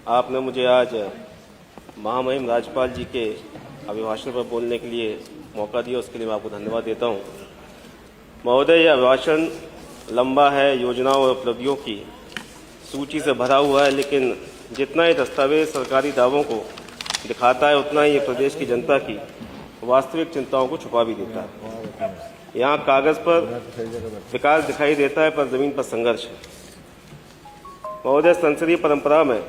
आपने मुझे आज महामहिम राज्यपाल जी के अभिभाषण पर बोलने के लिए मौका दिया, उसके लिए मैं आपको धन्यवाद देता हूं। महोदय, यह अभिभाषण लंबा है, योजनाओं और उपलब्धियों की सूची से भरा हुआ है, लेकिन जितना ही दस्तावेज सरकारी दावों को दिखाता है उतना ही ये प्रदेश की जनता की वास्तविक चिंताओं को छुपा भी देता है। यहाँ कागज पर विकास दिखाई देता है, पर जमीन पर संघर्ष है। महोदय, संसदीय परंपरा में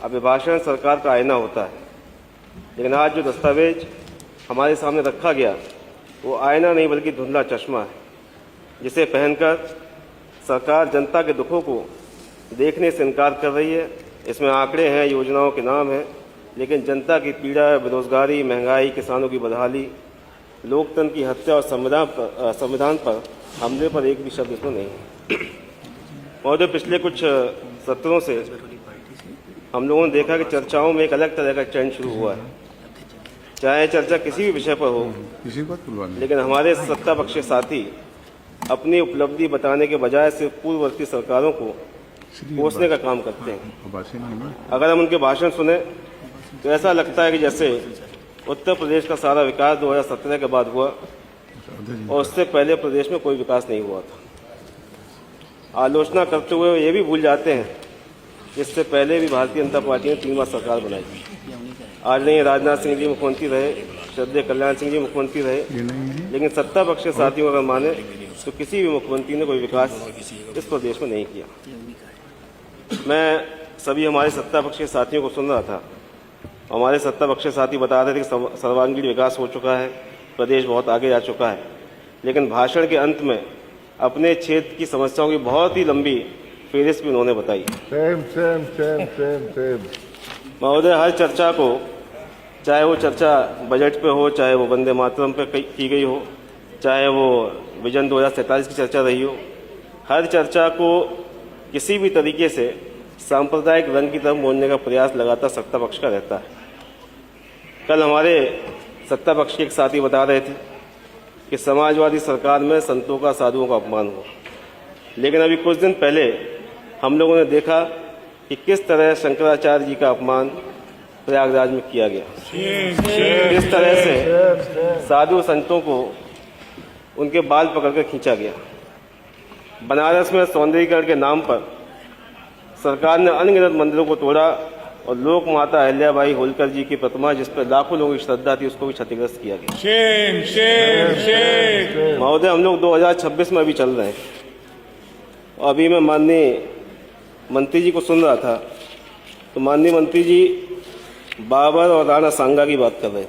अभिभाषण सरकार का आईना होता है, लेकिन आज जो दस्तावेज हमारे सामने रखा गया वो आईना नहीं बल्कि धुंधला चश्मा है, जिसे पहनकर सरकार जनता के दुखों को देखने से इनकार कर रही है। इसमें आंकड़े हैं, योजनाओं के नाम हैं, लेकिन जनता की पीड़ा, बेरोजगारी, महंगाई, किसानों की बदहाली, लोकतंत्र की हत्या और संविधान पर हमले पर एक भी शब्द इसमें नहीं है। महोदय, पिछले कुछ सत्रों से हम लोगों ने देखा कि चर्चाओं में एक अलग तरह का ट्रेंड शुरू हुआ है। चाहे चर्चा किसी भी विषय पर हो, लेकिन हमारे सत्ता पक्ष के साथी अपनी उपलब्धि बताने के बजाय सिर्फ पूर्ववर्ती सरकारों को कोसने का काम करते हैं। अगर हम उनके भाषण सुने तो ऐसा लगता है कि जैसे उत्तर प्रदेश का सारा विकास 2017 के बाद हुआ और उससे पहले प्रदेश में कोई विकास नहीं हुआ था। आलोचना करते हुए ये भी भूल जाते हैं इससे पहले भी भारतीय जनता पार्टी ने 3 बार सरकार बनाई। आदरणीय राजनाथ सिंह जी मुख्यमंत्री रहे, श्रद्धेय कल्याण सिंह जी मुख्यमंत्री रहे, लेकिन सत्ता पक्ष के साथियों अगर माने तो किसी भी मुख्यमंत्री ने कोई विकास इस प्रदेश में नहीं किया। मैं सभी हमारे सत्ता पक्ष के साथियों को सुन रहा था। हमारे सत्ता पक्ष के साथी बता रहे थे कि सर्वांगीण विकास हो चुका है, प्रदेश बहुत आगे जा चुका है, लेकिन भाषण के अंत में अपने क्षेत्र की समस्याओं की बहुत ही लंबी फेरिस्त भी उन्होंने बताई। महोदय, हर चर्चा को, चाहे वो चर्चा बजट पे हो, चाहे वो वंदे मातरम पे की गई हो, चाहे वो विजन 2047 की चर्चा रही हो, हर चर्चा को किसी भी तरीके से सांप्रदायिक रंग की तरफ मोड़ने का प्रयास लगातार सत्ता पक्ष का रहता है। कल हमारे सत्ता पक्ष के एक साथी बता रहे थे कि समाजवादी सरकार में संतों का, साधुओं का अपमान हुआ, लेकिन अभी कुछ दिन पहले हम लोगों ने देखा कि किस तरह शंकराचार्य जी का अपमान प्रयागराज में किया गया, किस तरह से साधु संतों को उनके बाल पकड़कर खींचा गया। बनारस में सौंदर्यीकरण के नाम पर सरकार ने अनगिनत मंदिरों को तोड़ा और लोक माता अहिल्याबाई होलकर जी की प्रतिमा, जिस पर लाखों लोगों की श्रद्धा थी, उसको भी क्षतिग्रस्त किया गया। महोदय, हम लोग 2026 में अभी चल रहे हैं और अभी मैं माननीय मंत्री जी को सुन रहा था तो माननीय मंत्री जी बाबर और राणा सांगा की बात कर रहे थे,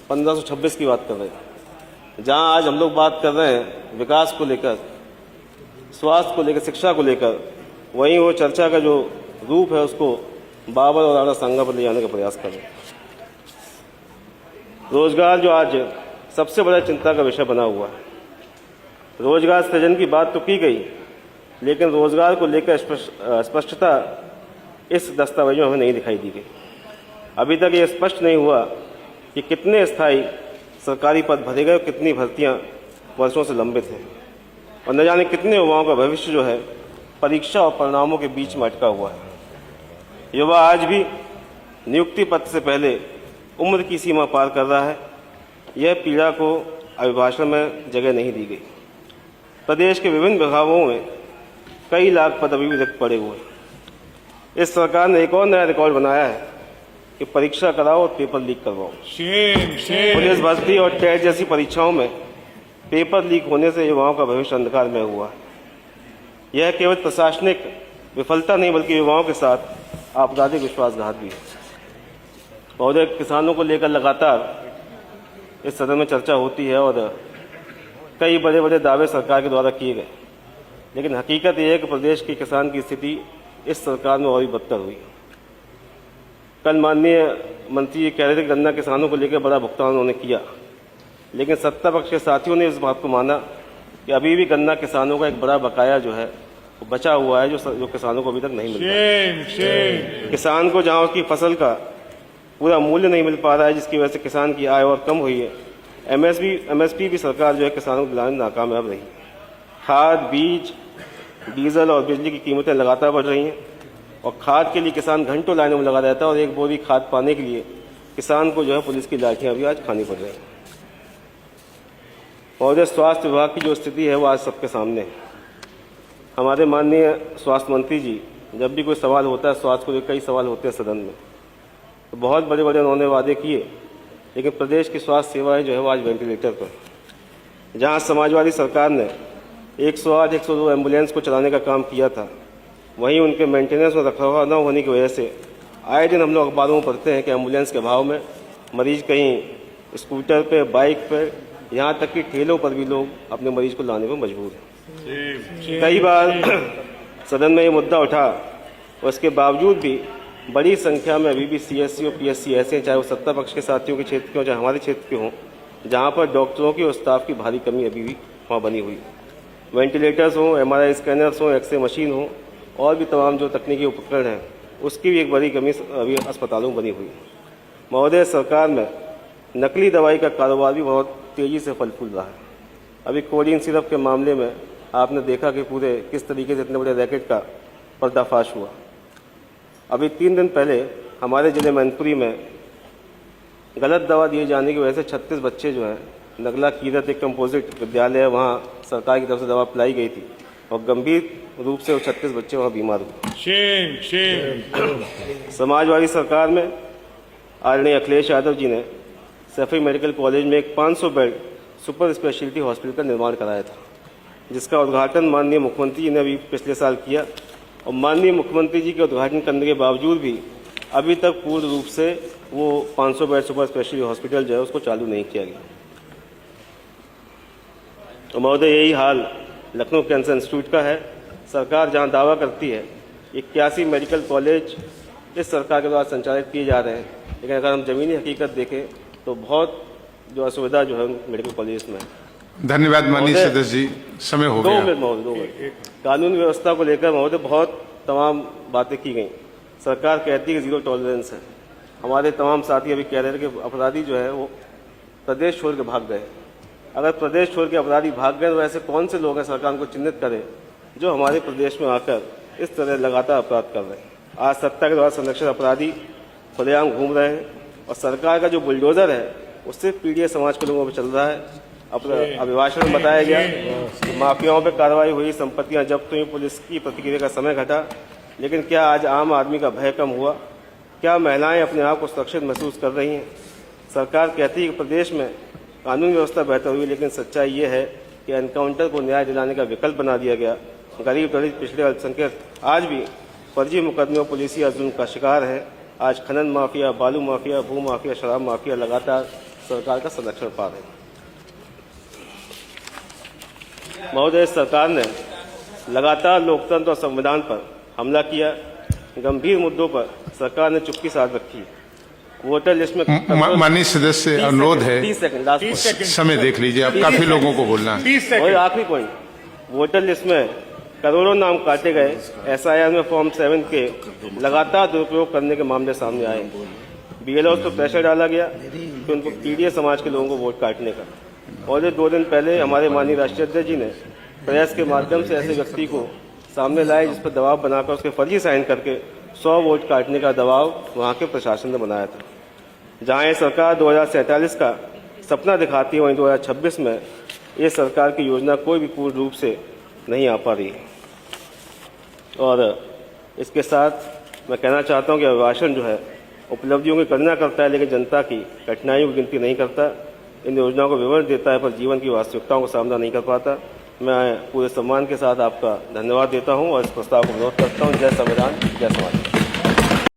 1526 की बात कर रहे थे। जहां आज हम लोग बात कर रहे हैं विकास को लेकर, स्वास्थ्य को लेकर, शिक्षा को लेकर, वहीं वो चर्चा का जो रूप है उसको बाबर और राणा सांगा पर ले जाने का प्रयास कर रहे हैं। रोजगार जो आज सबसे बड़ा चिंता का विषय बना हुआ है, रोजगार सृजन की बात तो की गई, लेकिन रोजगार को लेकर स्पष्टता इस दस्तावेज में हमें नहीं दिखाई दी गई। अभी तक ये स्पष्ट नहीं हुआ कि कितने स्थायी सरकारी पद भरे गए, कितनी भर्तियां वर्षों से लंबित हैं, और न जाने कितने युवाओं का भविष्य जो है परीक्षा और परिणामों के बीच में अटका हुआ है। युवा आज भी नियुक्ति पत्र से पहले उम्र की सीमा पार कर रहा है। यह पीड़ा को अभिभाषण में जगह नहीं दी गई। प्रदेश के विभिन्न विभागों में कई लाख पद अभी भी रिक्त पड़े हुए हैं। इस सरकार ने एक और नया रिकॉर्ड बनाया है कि परीक्षा कराओ और पेपर लीक करवाओ। पुलिस भर्ती और टेट जैसी परीक्षाओं में पेपर लीक होने से युवाओं का भविष्य अंधकार में हुआ है। यह केवल प्रशासनिक विफलता नहीं बल्कि युवाओं के साथ आपराधिक विश्वासघात भी है। महोदय, किसानों को लेकर लगातार इस सदन में चर्चा होती है और कई बड़े बड़े दावे सरकार के द्वारा किए गए, लेकिन हकीकत यह है कि प्रदेश के किसान की स्थिति इस सरकार में और भी बदतर हुई। कल माननीय मंत्री जी कह रहे थे गन्ना किसानों को लेकर बड़ा भुगतान उन्होंने किया, लेकिन सत्ता पक्ष के साथियों ने इस बात को माना कि अभी भी गन्ना किसानों का एक बड़ा बकाया जो है वो बचा हुआ है, जो किसानों को अभी तक नहीं मिल रहा। किसान को जहां उसकी फसल का पूरा मूल्य नहीं मिल पा रहा है, जिसकी वजह से किसान की आय और कम हुई है। एमएसपी भी सरकार जो है किसानों को दिलाने में नाकामयाब रही। खाद, बीज, डीजल और बिजली की कीमतें लगातार बढ़ रही हैं। और खाद के लिए किसान घंटों लाइनों में लगा रहता है और एक बोरी खाद पाने के लिए किसान को जो है पुलिस की लाठियां भी आज खानी पड़ रही हैं। और स्वास्थ्य विभाग की जो स्थिति है वो आज सबके सामने है। हमारे माननीय स्वास्थ्य मंत्री जी, जब भी कोई सवाल होता है स्वास्थ्य को लेकर, कई सवाल होते हैं सदन में, तो बहुत बड़े बड़े उन्होंने वादे किए, लेकिन प्रदेश की स्वास्थ्य सेवाएं जो है वो आज वेंटिलेटर पर। जहां समाजवादी सरकार ने 108, 102 एम्बुलेंस को चलाने का काम किया था, वहीं उनके मेंटेनेंस और रखरखाव न होने की वजह से आए दिन हम लोग अखबारों में पढ़ते हैं कि एम्बुलेंस के अभाव में मरीज कहीं स्कूटर पे, बाइक पर, यहाँ तक कि ठेलों पर भी लोग अपने मरीज को लाने पर मजबूर हैं। कई बार सदन में ये मुद्दा उठा, उसके बावजूद भी बड़ी संख्या में अभी भी CSC और PSC ऐसे हैं, चाहे वो सत्ता पक्ष के साथियों के क्षेत्र के हों, चाहे हमारे क्षेत्र के हों, जहाँ पर डॉक्टरों की और स्टाफ की भारी कमी अभी भी वहाँ बनी हुई। वेंटिलेटर्स हों, MRI स्कैनर्स हों, एक्सरे मशीन हो और भी तमाम जो तकनीकी उपकरण हैं, उसकी भी एक बड़ी कमी अभी अस्पतालों में बनी हुई है। महोदय, सरकार में नकली दवाई का कारोबार भी बहुत तेज़ी से फल फूल रहा है। अभी कोडिन सिरप के मामले में आपने देखा कि पूरे किस तरीके से इतने बड़े रैकेट का पर्दाफाश हुआ। अभी 3 दिन पहले हमारे जिले मैनपुरी में गलत दवा दिए जाने की वजह से 36 बच्चे जो हैं, नगला कीरत एक कंपोजिट विद्यालय है, वहाँ सरकार की तरफ से दवा पिलाई गई थी और गंभीर रूप से वो 36 बच्चे वहाँ बीमार हुए। समाजवादी सरकार में आदरणीय अखिलेश यादव जी ने सैफई मेडिकल कॉलेज में एक 500 बेड सुपर स्पेशलिटी हॉस्पिटल का निर्माण कराया था, जिसका उद्घाटन माननीय मुख्यमंत्री जी ने अभी पिछले साल किया। और माननीय मुख्यमंत्री जी के उद्घाटन करने के बावजूद भी अभी तक पूर्ण रूप से वो 500 बेड सुपर स्पेशलिटी हॉस्पिटल जो है उसको चालू नहीं किया गया। तो महोदय, यही हाल लखनऊ कैंसर इंस्टीट्यूट का है। सरकार जहां दावा करती है 81 मेडिकल कॉलेज इस सरकार के द्वारा संचालित किए जा रहे हैं, लेकिन अगर हम जमीनी हकीकत देखें तो बहुत जो असुविधा जो है मेडिकल कॉलेज में। धन्यवाद माननीय सदस्य जी, समय हो गया। 2 मिनट महोदय। कानून व्यवस्था को लेकर महोदय बहुत तमाम बातें की गई। सरकार कहती है कि 0 टॉलरेंस है। हमारे तमाम साथी अभी कह रहे थे कि अपराधी जो है वो प्रदेश छोड़ के भाग गए। अगर प्रदेश छोड़ के अपराधी भाग गए तो ऐसे कौन से लोग हैं, सरकार को चिन्हित करें, जो हमारे प्रदेश में आकर इस तरह लगातार अपराध कर रहे हैं। आज सत्ता के द्वारा संरक्षित अपराधी खुलेआम घूम रहे हैं और सरकार का जो बुलडोजर है वो सिर्फ पीड़ित समाज के लोगों पर चल रहा है। अभिभाषण में बताया गया कि माफियाओं पर कार्रवाई हुई, संपत्तियां जब्त हुई, पुलिस की प्रतिक्रिया का समय घटा, लेकिन क्या आज आम आदमी का भय कम हुआ? क्या महिलाएं अपने आप को सुरक्षित महसूस कर रही हैं? सरकार कहती है कि प्रदेश में कानून व्यवस्था बेहतर हुई, लेकिन सच्चाई ये है कि एनकाउंटर को न्याय दिलाने का विकल्प बना दिया गया। गरीब, दलित, पिछड़े, अल्पसंख्यक आज भी फर्जी मुकदमों, पुलिसिया जुल्म का शिकार है। आज खनन माफिया, बालू माफिया, भू माफिया, शराब माफिया लगातार सरकार का संरक्षण पा रहे हैं। महोदय, सरकार ने लगातार लोकतंत्र और संविधान पर हमला किया। गंभीर मुद्दों पर सरकार ने चुप्पी साध रखी। वोटर लिस्ट में माननीय सदस्य से अनुरोध है 30 सेकंड लास्ट समय देख लीजिए, अब काफी लोगों को बोलना है। और आखिरी पॉइंट, वोटर लिस्ट में करोड़ों नाम काटे गए। SIR में फॉर्म 7 के लगातार दुरुपयोग करने के मामले सामने आए। BLOs पर प्रेशर डाला गया कि उनको पीड़ित समाज के लोगों को वोट काटने का। और 2 दिन पहले हमारे माननीय राष्ट्रीय अध्यक्ष जी ने प्रेस के माध्यम से ऐसे व्यक्ति को सामने लाए जिस पर दबाव बनाकर उसके फर्जी साइन करके 100 वोट काटने का दबाव वहाँ के प्रशासन ने बनाया था। जहाँ ये सरकार 2047 का सपना दिखाती है, वहीं 2026 में ये सरकार की योजना कोई भी पूर्ण रूप से नहीं आ पा रही है। और इसके साथ मैं कहना चाहता हूँ कि अभिभाषण जो है उपलब्धियों की गणना करता है, लेकिन जनता की कठिनाइयों की गिनती नहीं करता। इन योजनाओं को विवरण देता है पर जीवन की वास्तविकताओं का सामना नहीं कर पाता। मैं पूरे सम्मान के साथ आपका धन्यवाद देता हूं और इस प्रस्ताव को विरोध करता हूं। जय संविधान, जय समाज।